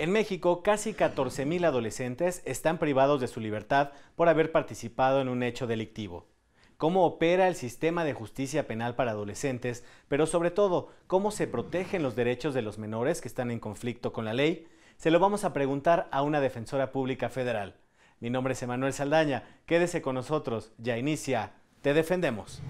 En México, casi 14,000 adolescentes están privados de su libertad por haber participado en un hecho delictivo. ¿Cómo opera el sistema de justicia penal para adolescentes, pero sobre todo, cómo se protegen los derechos de los menores que están en conflicto con la ley? Se lo vamos a preguntar a una defensora pública federal. Mi nombre es Emanuel Saldaña. Quédese con nosotros. Ya inicia Te Defendemos.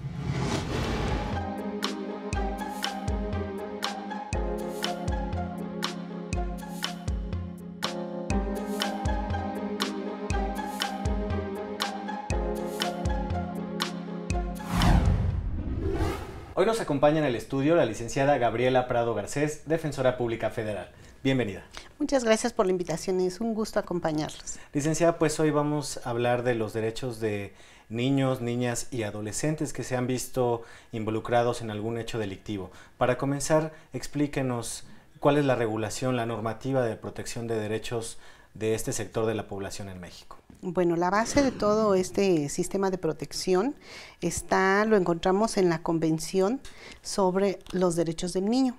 Hoy nos acompaña en el estudio la licenciada Gabriela Prado Garcés, defensora pública federal. Bienvenida. Muchas gracias por la invitación, es un gusto acompañarlos. Licenciada, pues hoy vamos a hablar de los derechos de niños, niñas y adolescentes que se han visto involucrados en algún hecho delictivo. Para comenzar, explíquenos cuál es la regulación, la normativa de protección de derechos de este sector de la población en México. Bueno, la base de todo este sistema de protección lo encontramos en la Convención sobre los Derechos del Niño.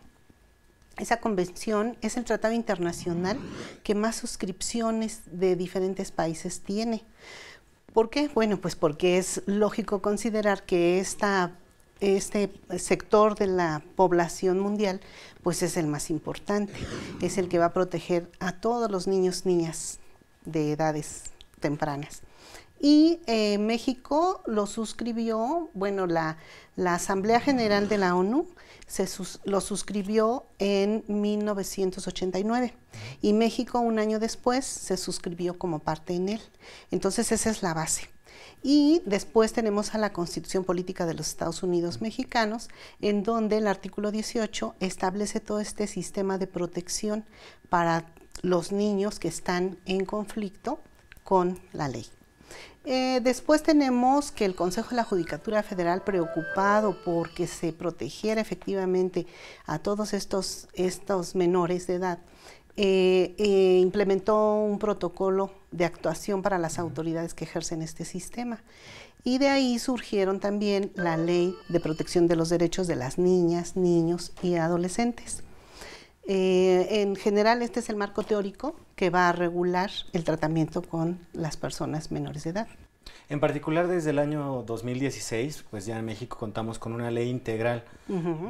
Esa convención es el tratado internacional que más suscripciones de diferentes países tiene. ¿Por qué? Bueno, pues porque es lógico considerar que este sector de la población mundial pues es el más importante, es el que va a proteger a todos los niños, niñas de edades tempranas. Y México lo suscribió, bueno, la Asamblea General de la ONU lo suscribió en 1989 y México un año después se suscribió como parte en él. Entonces esa es la base. Y después tenemos a la Constitución Política de los Estados Unidos Mexicanos, en donde el artículo 18 establece todo este sistema de protección para los niños que están en conflicto con la ley. Después tenemos que el Consejo de la Judicatura Federal, preocupado porque se protegiera efectivamente a todos estos menores de edad, implementó un protocolo de actuación para las autoridades que ejercen este sistema. Y de ahí surgieron también la Ley de Protección de los Derechos de las Niñas, Niños y Adolescentes. En general, este es el marco teórico que va a regular el tratamiento con las personas menores de edad. En particular, desde el año 2016, pues ya en México contamos con una ley integral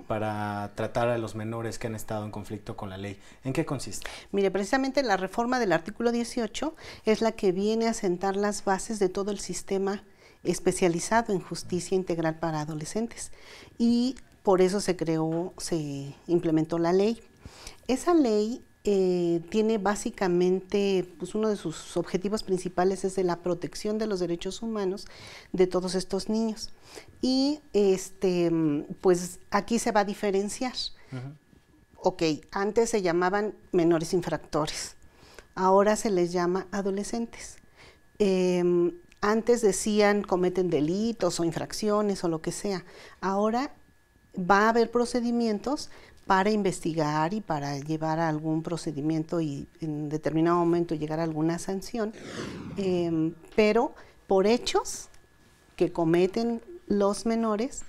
para tratar a los menores que han estado en conflicto con la ley. ¿En qué consiste? Mire, precisamente la reforma del artículo 18 es la que viene a sentar las bases de todo el sistema especializado en justicia integral para adolescentes. Y por eso se implementó la ley. Esa ley tiene básicamente, pues uno de sus objetivos principales es de la protección de los derechos humanos de todos estos niños. Y pues aquí se va a diferenciar. Ok, antes se llamaban menores infractores, ahora se les llama adolescentes. Antes decían cometen delitos o infracciones o lo que sea, ahora va a haber procedimientos para investigar y para llevar a algún procedimiento y en determinado momento llegar a alguna sanción, pero por hechos que cometen los menores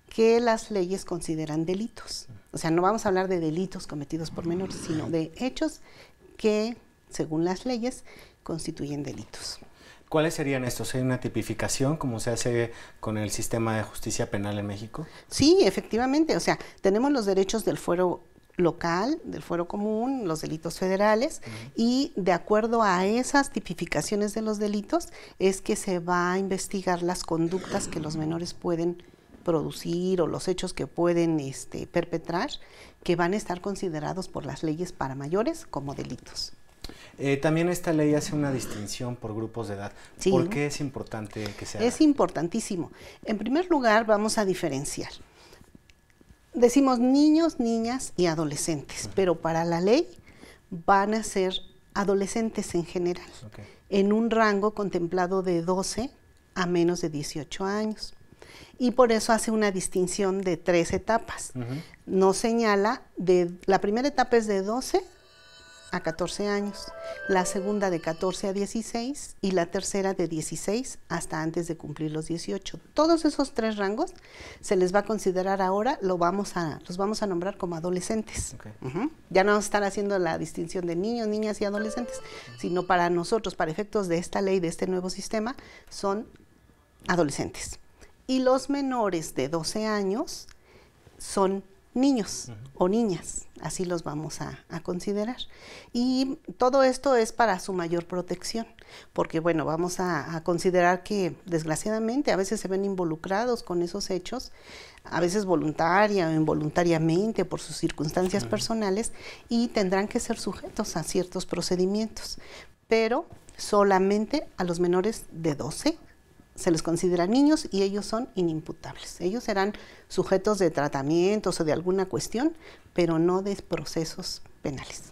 que las leyes consideran delitos. O sea, no vamos a hablar de delitos cometidos por menores, sino de hechos que, según las leyes, constituyen delitos. ¿Cuáles serían estos? ¿Hay una tipificación como se hace con el sistema de justicia penal en México? Sí, efectivamente. O sea, tenemos los derechos del fuero local, del fuero común, los delitos federales, y de acuerdo a esas tipificaciones de los delitos es que se va a investigar las conductas que los menores pueden producir o los hechos que pueden perpetrar, que van a estar considerados por las leyes para mayores como delitos. También esta ley hace una distinción por grupos de edad. Sí. ¿Por qué es importante que se haga? Es importantísimo. En primer lugar, vamos a diferenciar. Decimos niños, niñas y adolescentes, pero para la ley van a ser adolescentes en general, en un rango contemplado de 12 a menos de 18 años. Y por eso hace una distinción de 3 etapas. Nos señala, la primera etapa es de 12 a 14 años, la segunda de 14 a 16 y la tercera de 16 hasta antes de cumplir los 18. Todos esos 3 rangos se les va a considerar ahora, los vamos a nombrar como adolescentes. Okay. Ya no están haciendo la distinción de niños, niñas y adolescentes, sino para nosotros, para efectos de esta ley, de este nuevo sistema, son adolescentes. Y los menores de 12 años son niños o niñas, así los vamos a considerar. Y todo esto es para su mayor protección, porque bueno, vamos a considerar que desgraciadamente a veces se ven involucrados con esos hechos, a veces voluntaria o involuntariamente por sus circunstancias personales, y tendrán que ser sujetos a ciertos procedimientos, pero solamente a los menores de 12 se les considera niños y ellos son inimputables. Ellos serán sujetos de tratamientos o de alguna cuestión, pero no de procesos penales.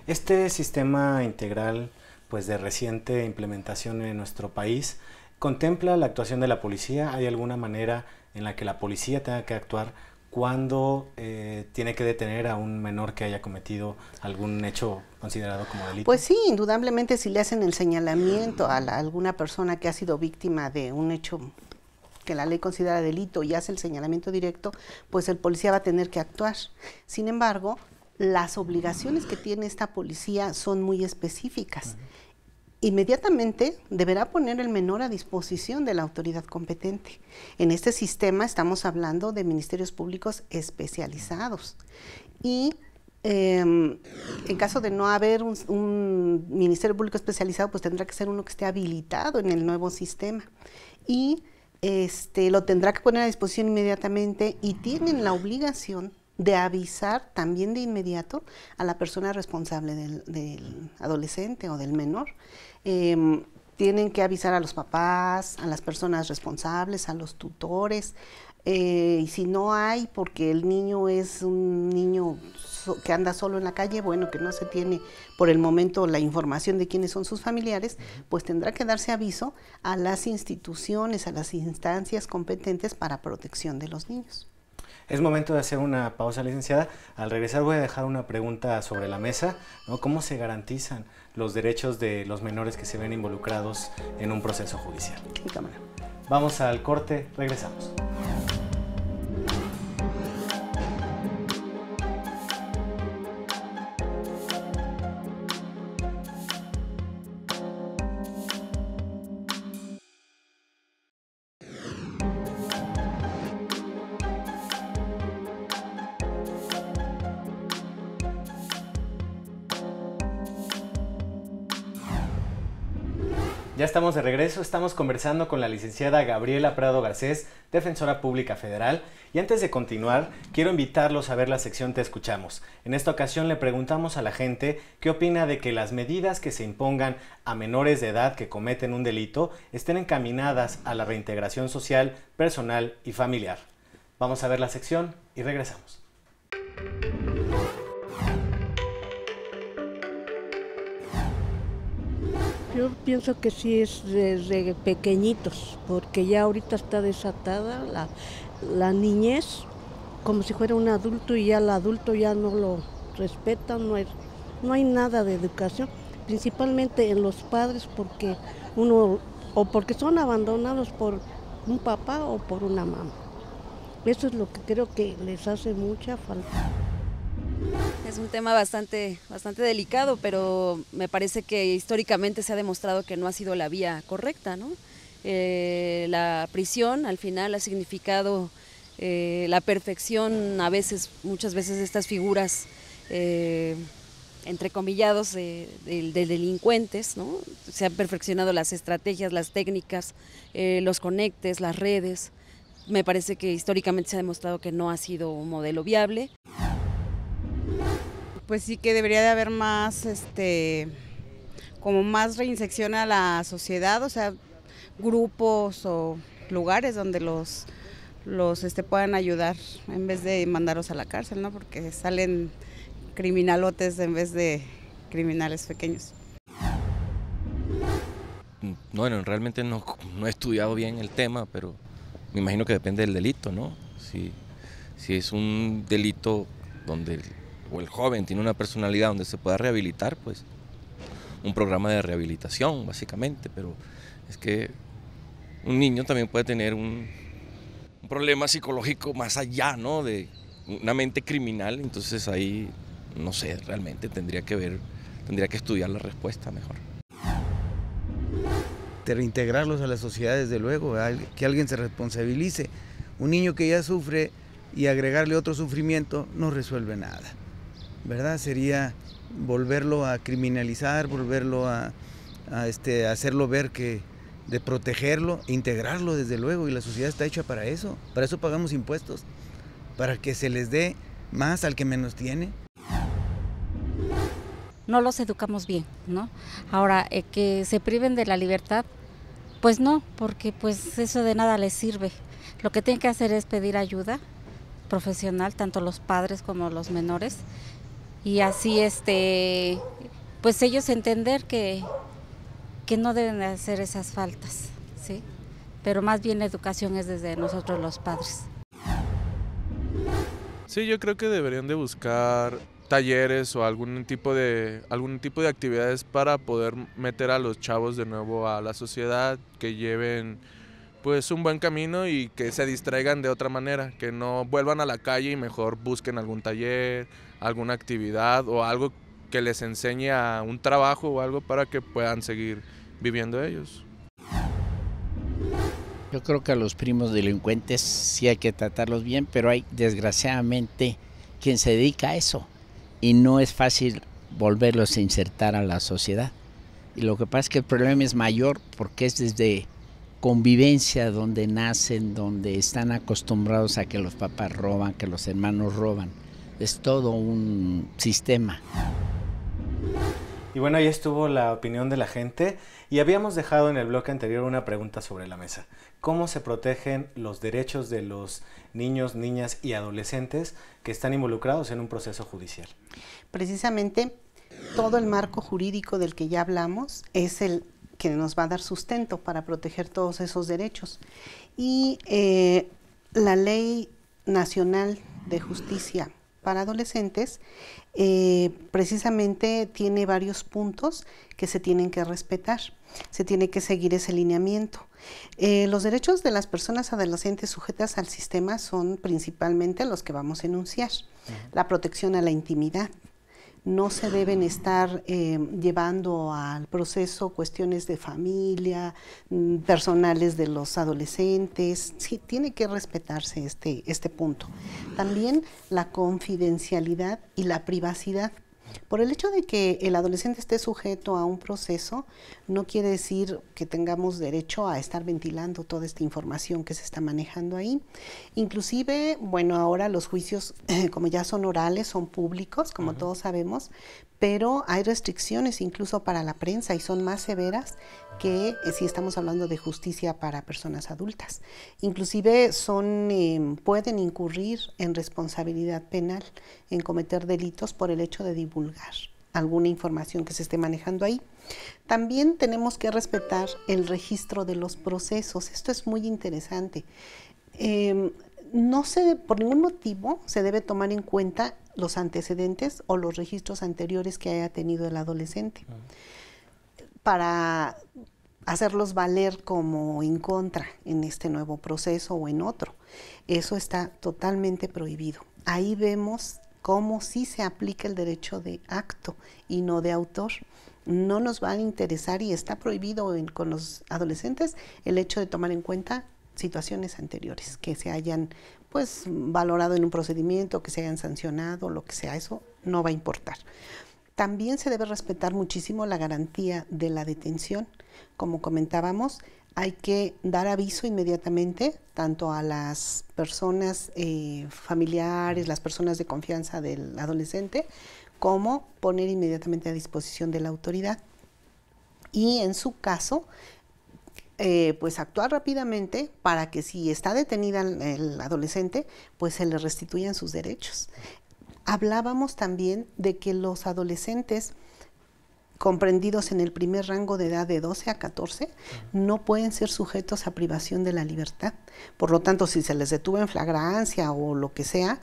Este sistema integral, pues de reciente implementación en nuestro país, ¿contempla la actuación de la policía? ¿Hay alguna manera en la que la policía tenga que actuar cuando tiene que detener a un menor que haya cometido algún hecho considerado como delito? Pues sí, indudablemente si le hacen el señalamiento a alguna persona que ha sido víctima de un hecho que la ley considera delito y hace el señalamiento directo, pues el policía va a tener que actuar. Sin embargo, las obligaciones que tiene esta policía son muy específicas. Inmediatamente deberá poner el menor a disposición de la autoridad competente. En este sistema estamos hablando de ministerios públicos especializados y en caso de no haber un ministerio público especializado, pues tendrá que ser uno que esté habilitado en el nuevo sistema y lo tendrá que poner a disposición inmediatamente y tienen la obligación de avisar también de inmediato a la persona responsable del adolescente o del menor. Tienen que avisar a los papás, a las personas responsables, a los tutores, y si no hay, porque el niño es un niño que anda solo en la calle, bueno, que no se tiene por el momento la información de quiénes son sus familiares, pues tendrá que darse aviso a las instituciones, a las instancias competentes para protección de los niños. Es momento de hacer una pausa, licenciada. Al regresar voy a dejar una pregunta sobre la mesa, ¿no? ¿Cómo se garantizan los derechos de los menores que se ven involucrados en un proceso judicial? En cámara. Vamos al corte, regresamos. Ya estamos de regreso, estamos conversando con la licenciada Gabriela Prado Garcés, defensora pública federal, y antes de continuar, quiero invitarlos a ver la sección Te Escuchamos. En esta ocasión le preguntamos a la gente qué opina de que las medidas que se impongan a menores de edad que cometen un delito estén encaminadas a la reintegración social, personal y familiar. Vamos a ver la sección y regresamos. Yo pienso que sí es desde pequeñitos, porque ya ahorita está desatada la niñez como si fuera un adulto y ya el adulto ya no lo respeta, no hay nada de educación, principalmente en los padres porque porque son abandonados por un papá o por una mamá. Eso es lo que creo que les hace mucha falta. Es un tema bastante delicado, pero me parece que históricamente se ha demostrado que no ha sido la vía correcta, ¿no? La prisión al final ha significado la perfección, muchas veces de estas figuras entrecomillados de delincuentes, ¿no? Se han perfeccionado las estrategias, las técnicas, los conectes, las redes. Me parece que históricamente se ha demostrado que no ha sido un modelo viable. Pues sí que debería de haber más, como más reinserción a la sociedad, o sea, grupos o lugares donde los puedan ayudar en vez de mandarlos a la cárcel, ¿no? Porque salen criminalotes en vez de criminales pequeños. Bueno, realmente no he estudiado bien el tema, pero me imagino que depende del delito, ¿no? Si es un delito donde o el joven tiene una personalidad donde se pueda rehabilitar, pues un programa de rehabilitación básicamente, pero es que un niño también puede tener un problema psicológico más allá, ¿no?, de una mente criminal, entonces ahí, no sé, realmente tendría que estudiar la respuesta mejor. De reintegrarlos a la sociedad, desde luego, que alguien se responsabilice. Un niño que ya sufre y agregarle otro sufrimiento no resuelve nada, ¿verdad? Sería volverlo a criminalizar, volverlo a hacerlo ver que de protegerlo, integrarlo desde luego, y la sociedad está hecha para eso pagamos impuestos, para que se les dé más al que menos tiene. No los educamos bien, ¿no? Ahora, que se priven de la libertad, pues no, porque pues eso de nada les sirve. Lo que tienen que hacer es pedir ayuda profesional, tanto los padres como los menores, y así pues ellos entender que no deben de hacer esas faltas, ¿sí? Pero más bien la educación es desde nosotros los padres. Sí, yo creo que deberían de buscar talleres o algún tipo de actividades para poder meter a los chavos de nuevo a la sociedad, que lleven pues un buen camino y que se distraigan de otra manera, que no vuelvan a la calle y mejor busquen algún taller, alguna actividad o algo que les enseñe a un trabajo o algo para que puedan seguir viviendo ellos. Yo creo que a los primos delincuentes sí hay que tratarlos bien, pero hay desgraciadamente quien se dedica a eso y no es fácil volverlos a insertar a la sociedad. Y lo que pasa es que el problema es mayor porque es desde convivencia donde nacen, donde están acostumbrados a que los papás roban, que los hermanos roban. Es todo un sistema. Y bueno, ahí estuvo la opinión de la gente y habíamos dejado en el bloque anterior una pregunta sobre la mesa. ¿Cómo se protegen los derechos de los niños, niñas y adolescentes que están involucrados en un proceso judicial? Precisamente todo el marco jurídico del que ya hablamos es el que nos va a dar sustento para proteger todos esos derechos. Y la Ley Nacional de Justicia para Adolescentes precisamente tiene varios puntos que se tienen que respetar. Se tiene que seguir ese lineamiento. Los derechos de las personas adolescentes sujetas al sistema son principalmente los que vamos a enunciar. La protección a la intimidad. No se deben estar llevando al proceso cuestiones de familia, personales de los adolescentes. Sí, tiene que respetarse este punto. También la confidencialidad y la privacidad. Por el hecho de que el adolescente esté sujeto a un proceso, no quiere decir que tengamos derecho a estar ventilando toda esta información que se está manejando ahí. Inclusive, bueno, ahora los juicios, como ya son orales, son públicos, como todos sabemos, pero hay restricciones incluso para la prensa y son más severas que si estamos hablando de justicia para personas adultas. Inclusive pueden incurrir en responsabilidad penal, en cometer delitos por el hecho de divulgar alguna información que se esté manejando ahí. También tenemos que respetar el registro de los procesos. Esto es muy interesante. Por ningún motivo se debe tomar en cuenta los antecedentes o los registros anteriores que haya tenido el adolescente para hacerlos valer como en contra en este nuevo proceso o en otro. Eso está totalmente prohibido. Ahí vemos cómo sí se aplica el derecho de acto y no de autor. No nos va a interesar y está prohibido con los adolescentes el hecho de tomar en cuenta situaciones anteriores que se hayan pues valorado en un procedimiento, que se hayan sancionado, lo que sea, eso no va a importar. También se debe respetar muchísimo la garantía de la detención. Como comentábamos, hay que dar aviso inmediatamente tanto a las personas familiares, las personas de confianza del adolescente, como poner inmediatamente a disposición de la autoridad. Y en su caso, pues actuar rápidamente para que si está detenida el adolescente, pues se le restituyan sus derechos. Hablábamos también de que los adolescentes comprendidos en el primer rango de edad de 12 a 14 no pueden ser sujetos a privación de la libertad. Por lo tanto, si se les detuvo en flagrancia o lo que sea,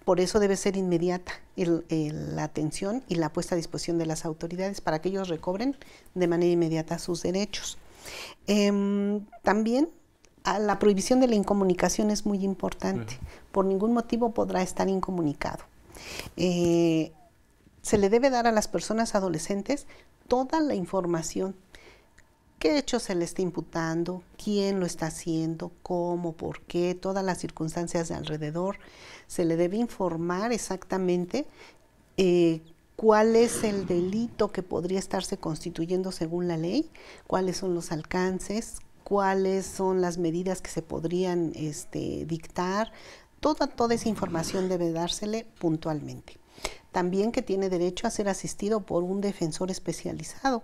Por eso debe ser inmediata la atención y la puesta a disposición de las autoridades para que ellos recobren de manera inmediata sus derechos. También la prohibición de la incomunicación es muy importante. Por ningún motivo podrá estar incomunicado. Se le debe dar a las personas adolescentes toda la información. ¿Qué hecho se le está imputando? ¿Quién lo está haciendo? ¿Cómo? ¿Por qué? Todas las circunstancias de alrededor. Se le debe informar exactamente cuál es el delito que podría estarse constituyendo según la ley, cuáles son los alcances, cuáles son las medidas que se podrían dictar. Toda esa información debe dársele puntualmente. También que tiene derecho a ser asistido por un defensor especializado.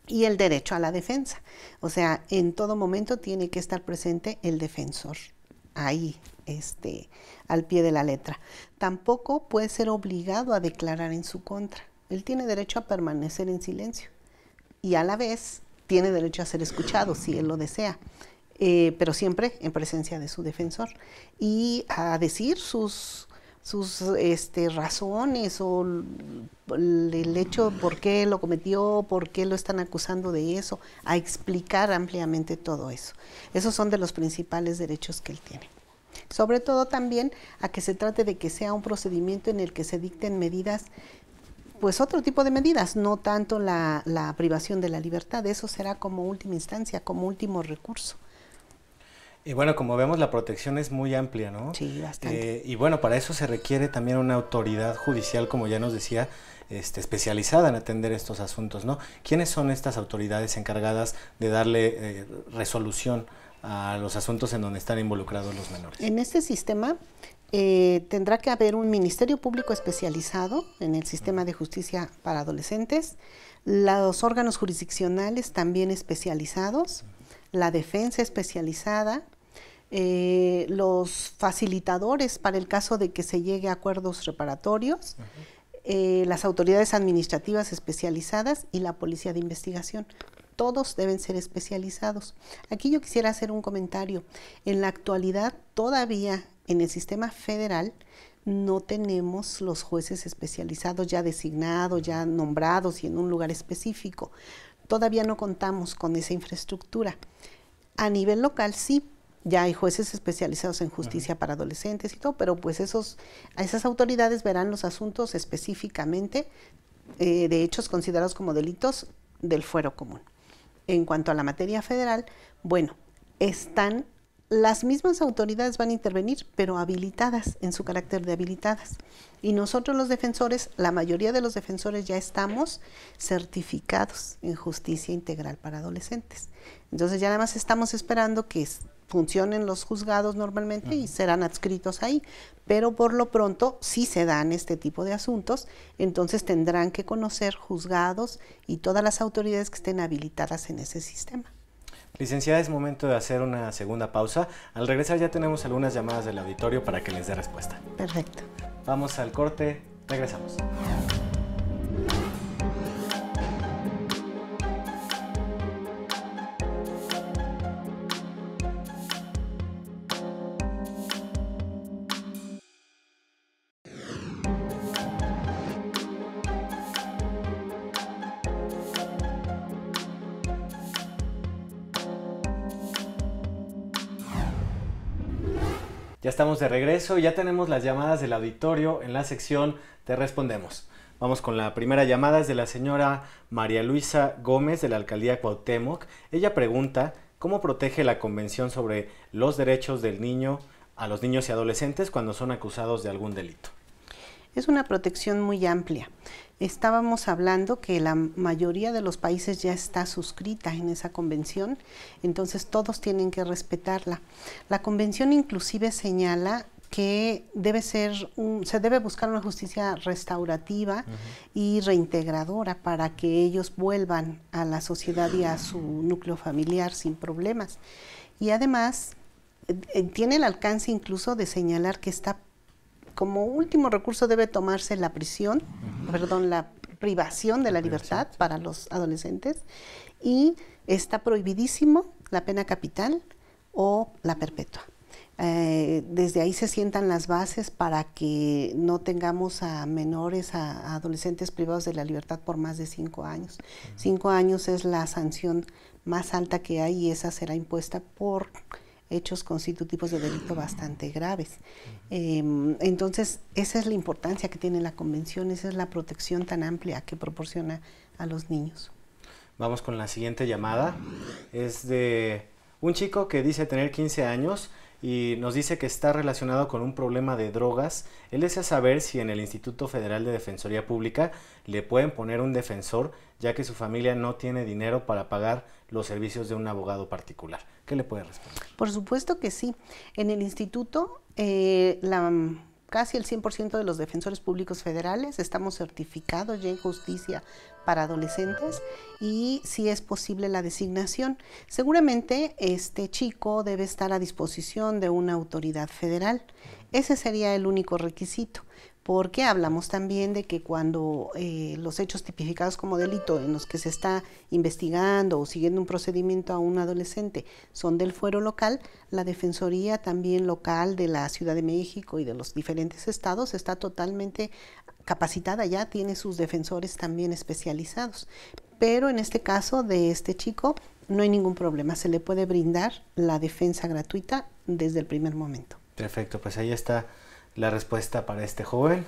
Y el derecho a la defensa. O sea, en todo momento tiene que estar presente el defensor, ahí, al pie de la letra. Tampoco puede ser obligado a declarar en su contra. Él tiene derecho a permanecer en silencio y a la vez tiene derecho a ser escuchado si él lo desea, pero siempre en presencia de su defensor y a decir sus razones o el hecho por qué lo cometió, por qué lo están acusando de eso, a explicar ampliamente todo eso. Esos son de los principales derechos que él tiene. Sobre todo también a que se trate de que sea un procedimiento en el que se dicten medidas, pues otro tipo de medidas, no tanto la privación de la libertad. Eso será como última instancia, como último recurso. Y bueno, como vemos, la protección es muy amplia, ¿no? Sí, bastante. Y bueno, para eso se requiere también una autoridad judicial, como ya nos decía, especializada en atender estos asuntos, ¿no? ¿Quiénes son estas autoridades encargadas de darle resolución a los asuntos en donde están involucrados los menores? En este sistema tendrá que haber un Ministerio Público especializado en el sistema de justicia para adolescentes, los órganos jurisdiccionales también especializados, la defensa especializada, los facilitadores para el caso de que se llegue a acuerdos reparatorios, las autoridades administrativas especializadas y la policía de investigación. Todos deben ser especializados. Aquí yo quisiera hacer un comentario. En la actualidad, todavía en el sistema federal, no tenemos los jueces especializados ya designados, ya nombrados y en un lugar específico. Todavía no contamos con esa infraestructura. A nivel local sí, ya hay jueces especializados en justicia para adolescentes y todo, pero pues esas autoridades verán los asuntos específicamente de hechos considerados como delitos del fuero común. En cuanto a la materia federal, bueno, las mismas autoridades van a intervenir, pero habilitadas, en su carácter de habilitadas. Y nosotros los defensores, la mayoría de los defensores ya estamos certificados en justicia integral para adolescentes. Entonces ya nada más estamos esperando que funcionen los juzgados normalmente y serán adscritos ahí. Pero por lo pronto sí se dan este tipo de asuntos, entonces tendrán que conocer juzgados y todas las autoridades que estén habilitadas en ese sistema. Licenciada, es momento de hacer una segunda pausa. Al regresar ya tenemos algunas llamadas del auditorio para que les dé respuesta. Perfecto. Vamos al corte, regresamos. Ya estamos de regreso y ya tenemos las llamadas del auditorio en la sección Te Respondemos. Vamos con la primera llamada, es de la señora María Luisa Gómez de la Alcaldía Cuauhtémoc. Ella pregunta cómo protege la Convención sobre los Derechos del Niño a los niños y adolescentes cuando son acusados de algún delito. Es una protección muy amplia. Estábamos hablando que la mayoría de los países ya está suscrita en esa convención, entonces todos tienen que respetarla. La convención inclusive señala que se debe buscar una justicia restaurativa y reintegradora para que ellos vuelvan a la sociedad y a su núcleo familiar sin problemas. Y además tiene el alcance incluso de señalar que como último recurso debe tomarse la la privación de la libertad para los adolescentes y está prohibidísimo la pena capital o la perpetua. Desde ahí se sientan las bases para que no tengamos a menores, a adolescentes privados de la libertad por más de 5 años. 5 años es la sanción más alta que hay y esa será impuesta por hechos constitutivos de delito bastante graves. Entonces, esa es la importancia que tiene la Convención, esa es la protección tan amplia que proporciona a los niños. Vamos con la siguiente llamada. Es de un chico que dice tener 15 años y nos dice que está relacionado con un problema de drogas. Él desea saber si en el Instituto Federal de Defensoría Pública le pueden poner un defensor, ya que su familia no tiene dinero para pagar los servicios de un abogado particular. ¿Qué le puede responder? Por supuesto que sí. En el instituto, casi el 100% de los defensores públicos federales estamos certificados ya en justicia para adolescentes y sí es posible la designación. Seguramente este chico debe estar a disposición de una autoridad federal. Ese sería el único requisito, porque hablamos también de que cuando los hechos tipificados como delito en los que se está investigando o siguiendo un procedimiento a un adolescente son del fuero local, la Defensoría también local de la Ciudad de México y de los diferentes estados está totalmente capacitada, ya tiene sus defensores también especializados. Pero en este caso de este chico no hay ningún problema, se le puede brindar la defensa gratuita desde el primer momento. Perfecto, pues ahí está la respuesta para este joven.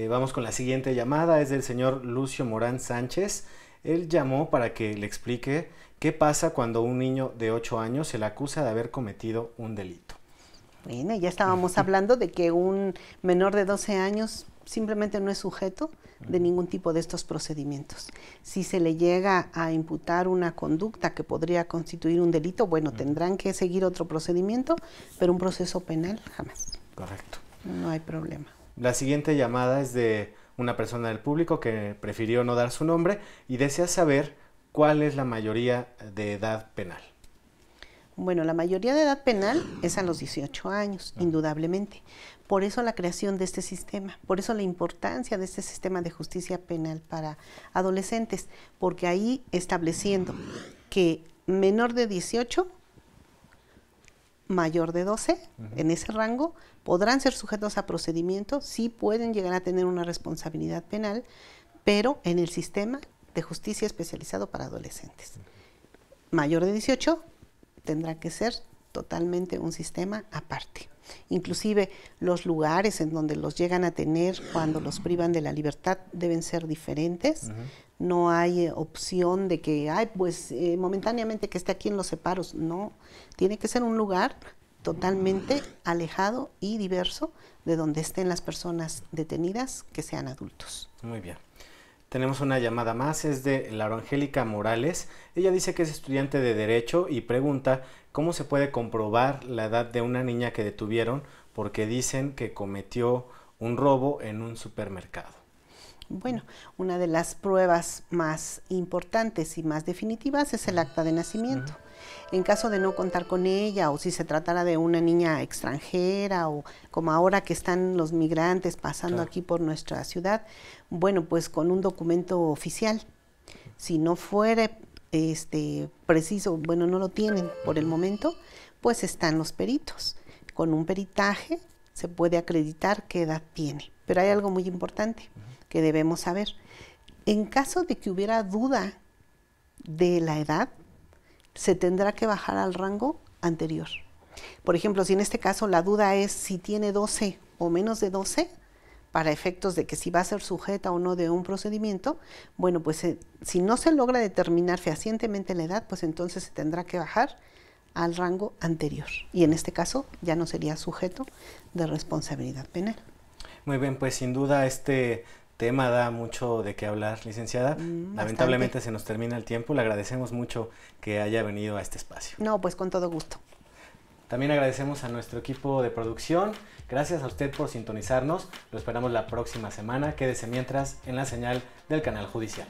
Vamos con la siguiente llamada, es del señor Lucio Morán Sánchez. Él llamó para que le explique qué pasa cuando un niño de 8 años se le acusa de haber cometido un delito. Bueno, ya estábamos hablando de que un menor de 12 años simplemente no es sujeto de ningún tipo de estos procedimientos. Si se le llega a imputar una conducta que podría constituir un delito, bueno, tendrán que seguir otro procedimiento, pero un proceso penal jamás. Correcto. No hay problema. La siguiente llamada es de una persona del público que prefirió no dar su nombre y desea saber cuál es la mayoría de edad penal. Bueno, la mayoría de edad penal es a los 18 años, indudablemente. Por eso la creación de este sistema, por eso la importancia de este sistema de justicia penal para adolescentes, porque ahí estableciendo que menor de 18, mayor de 12, en ese rango, podrán ser sujetos a procedimientos, sí pueden llegar a tener una responsabilidad penal, pero en el sistema de justicia especializado para adolescentes. Mayor de 18 tendrá que ser totalmente un sistema aparte. Inclusive los lugares en donde los llegan a tener cuando los privan de la libertad deben ser diferentes. No hay opción de que, momentáneamente que esté aquí en los separos. No, tiene que ser un lugar totalmente alejado y diverso de donde estén las personas detenidas que sean adultos. Muy bien. Tenemos una llamada más, es de Laura Angélica Morales. Ella dice que es estudiante de Derecho y pregunta cómo se puede comprobar la edad de una niña que detuvieron porque dicen que cometió un robo en un supermercado. Bueno, una de las pruebas más importantes y más definitivas es el acta de nacimiento. En caso de no contar con ella o si se tratara de una niña extranjera o como ahora que están los migrantes pasando aquí por nuestra ciudad, bueno, pues con un documento oficial. Si no fuera preciso, bueno, no lo tienen por el momento, pues están los peritos. Con un peritaje se puede acreditar qué edad tiene. Pero hay algo muy importante que debemos saber. En caso de que hubiera duda de la edad, se tendrá que bajar al rango anterior. Por ejemplo, si en este caso la duda es si tiene 12 o menos de 12, para efectos de que si va a ser sujeta o no de un procedimiento, bueno, pues si no se logra determinar fehacientemente la edad, pues entonces se tendrá que bajar al rango anterior. Y en este caso ya no sería sujeto de responsabilidad penal. Muy bien, pues sin duda este tema da mucho de qué hablar, licenciada. Lamentablemente se nos termina el tiempo. Le agradecemos mucho que haya venido a este espacio. No, pues con todo gusto. También agradecemos a nuestro equipo de producción. Gracias a usted por sintonizarnos. Lo esperamos la próxima semana. Quédese mientras en la señal del canal judicial.